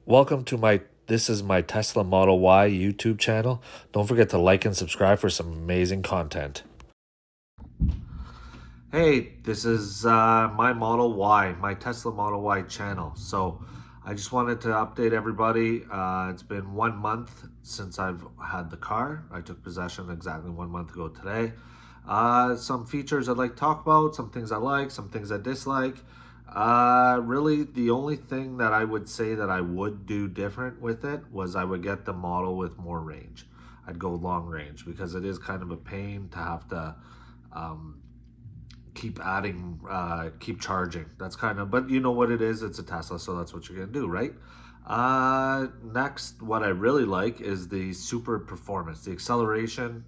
Welcome to this is my Tesla Model Y YouTube channel. Don't forget to like and subscribe for some amazing content. Hey, this is my Model Y, my Tesla Model Y channel. So I just wanted to update everybody. It's been 1 month since I've had the car. I took possession exactly 1 month ago today. Some features I'd like to talk about, some things I like, some things I dislike. Really, the only thing that I would say that I would do different with it was I would get the model with more range. I'd go long range because it is kind of a pain to have to keep charging. That's kind of, but you know what it is, it's a Tesla, so that's what you're gonna do, right? Next, what I really like is the super performance. The acceleration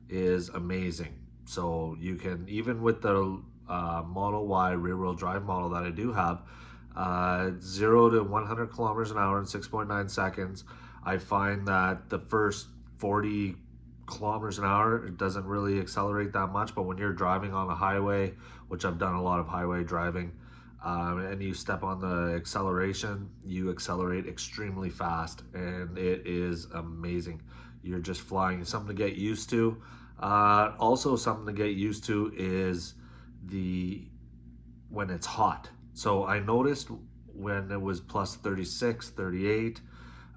is amazing. So you can, even with the Model Y rear-wheel drive model that I do have, 0 to 100 kilometers an hour in 6.9 seconds. I find that the first 40 kilometers an hour, it doesn't really accelerate that much, but when you're driving on a highway, which I've done a lot of highway driving, and you step on the acceleration, you accelerate extremely fast, and it is amazing. You're just flying. Something to get used to. Also, something to get used to is when it's hot. So I noticed when it was plus 36, 38,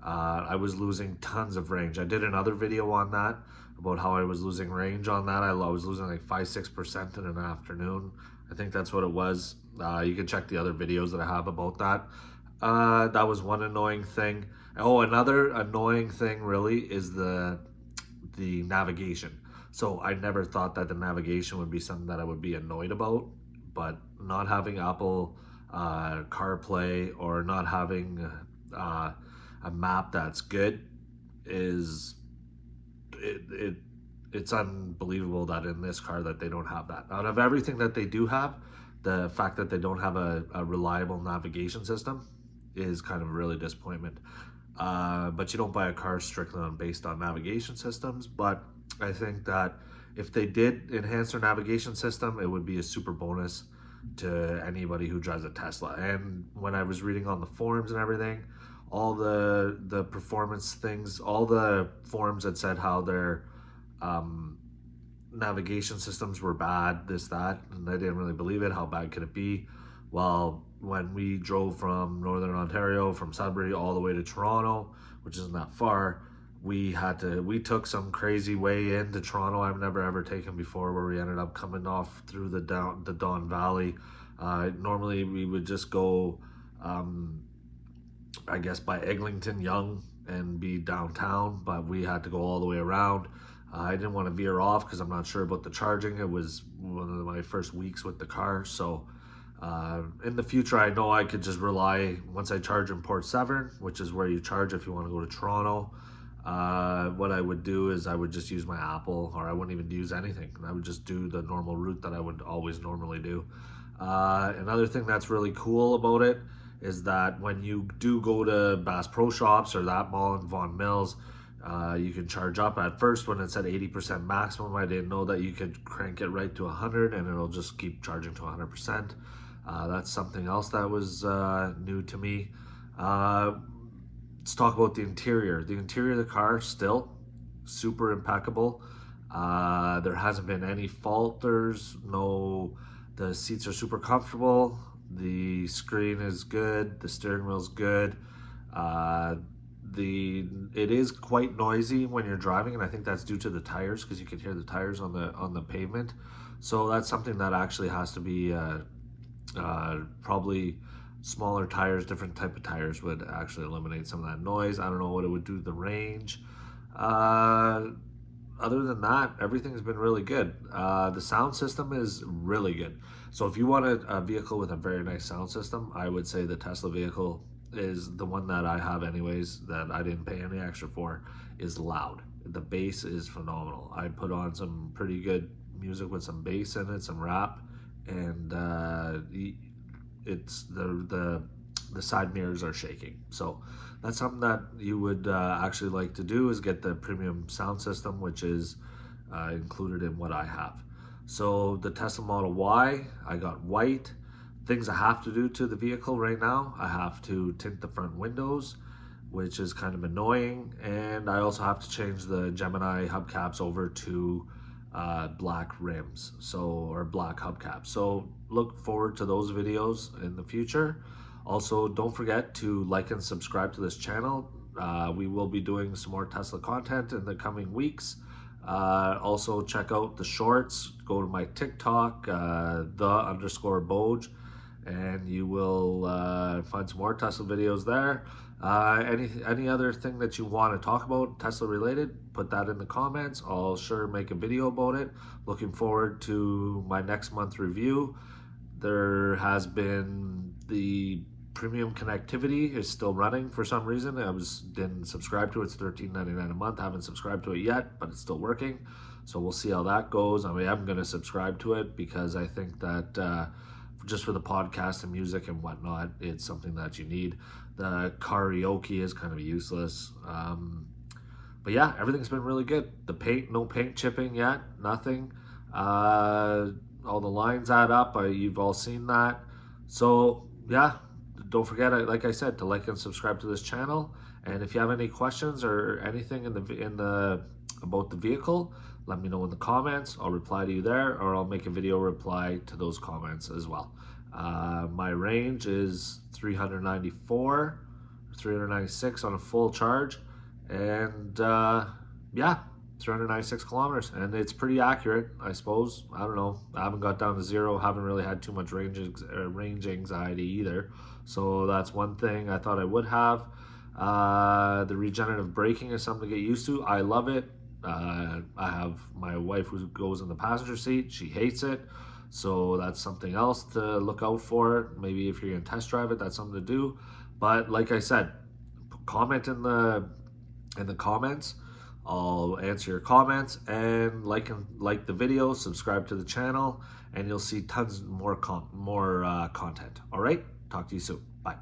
I was losing tons of range. I did another video on that about how I was losing range on that. I was losing like 5-6% in an afternoon. I think that's what it was. You can check the other videos that I have about that. That was one annoying thing. Oh, another annoying thing really is the navigation. So I never thought that the navigation would be something that I would be annoyed about, but not having Apple CarPlay or not having a map that's good is it's unbelievable that in this car that they don't have that. Out of everything that they do have, the fact that they don't have a reliable navigation system is kind of a really disappointment. But you don't buy a car strictly based on navigation systems. But I think that if they did enhance their navigation system, it would be a super bonus to anybody who drives a Tesla. And when I was reading on the forums and everything, all the performance things, all the forums that said how their navigation systems were bad, this, that, and I didn't really believe it. How bad could it be? Well, when we drove from Northern Ontario, from Sudbury all the way to Toronto, which isn't that far, we took some crazy way into Toronto I've never ever taken before, where we ended up coming off through the Don Valley. Normally we would just go, I guess, by Eglinton Yonge and be downtown, but we had to go all the way around. I didn't want to veer off because I'm not sure about the charging. It was one of my first weeks with the car, so in the future, I know I could just rely, once I charge in Port Severn, which is where you charge if you want to go to Toronto, what I would do is I would just use my Apple, or I wouldn't even use anything. I would just do the normal route that I would always normally do. Another thing that's really cool about it is that when you do go to Bass Pro Shops or that mall in Vaughan Mills, you can charge up. At first, when it said 80% maximum, I didn't know that you could crank it right to 100 and it'll just keep charging to 100%. That's something else that was new to me. Let's talk about the interior. The interior of the car, still super impeccable. There hasn't been any falters. No, the seats are super comfortable. The screen is good. The steering wheel is good. It is quite noisy when you're driving, and I think that's due to the tires, because you can hear the tires on the pavement. So that's something that actually has to be probably smaller tires, different type of tires would actually eliminate some of that noise. I don't know what it would do to the range. Other than that, everything's been really good. The sound system is really good. So if you want a vehicle with a very nice sound system, I would say the Tesla vehicle is the one that I have anyways, that I didn't pay any extra for, is loud. The bass is phenomenal. I put on some pretty good music with some bass in it, some rap, and it's the side mirrors are shaking. So that's something that you would actually like to do, is get the premium sound system, which is included in what I have. So the Tesla Model Y, I got white. Things I have to do to the vehicle right now: I have to tint the front windows. which is kind of annoying. And I also have to change the Gemini hubcaps over to black rims, or black hubcaps. So look forward to those videos in the future. Also, don't forget to like and subscribe to this channel. We will be doing some more Tesla content in the coming weeks. Also, check out the shorts. Go to my TikTok, the_Boj, and you will find some more Tesla videos there. Any other thing that you want to talk about Tesla related, put that in the comments. I'll sure make a video about it. Looking forward to my next month review. There has been the premium connectivity is still running for some reason. Didn't subscribe to it. It's $13.99 a month. I haven't subscribed to it yet, but it's still working. So we'll see how that goes. I mean, I'm going to subscribe to it because I think that just for the podcast and music and whatnot, it's something that you need. The karaoke is kind of useless. But yeah, everything's been really good. The paint, no paint chipping yet, nothing. All the lines add up. You've all seen that. So yeah, don't forget, like I said, to like and subscribe to this channel. And if you have any questions or anything about the vehicle, let me know in the comments. I'll reply to you there, or I'll make a video reply to those comments as well. My range is 394, 396 on a full charge, and yeah, 396 kilometers, and it's pretty accurate, I suppose. I don't know. I haven't got down to zero. Haven't really had too much range anxiety either. So that's one thing I thought I would have. The regenerative braking is something to get used to. I love it. I have my wife who goes in the passenger seat. She hates it. So that's something else to look out for. Maybe if you're going to test drive it, that's something to do. But like I said, comment in the comments. I'll answer your comments, and like the video, subscribe to the channel, and you'll see tons more content. All right, talk to you soon. Bye.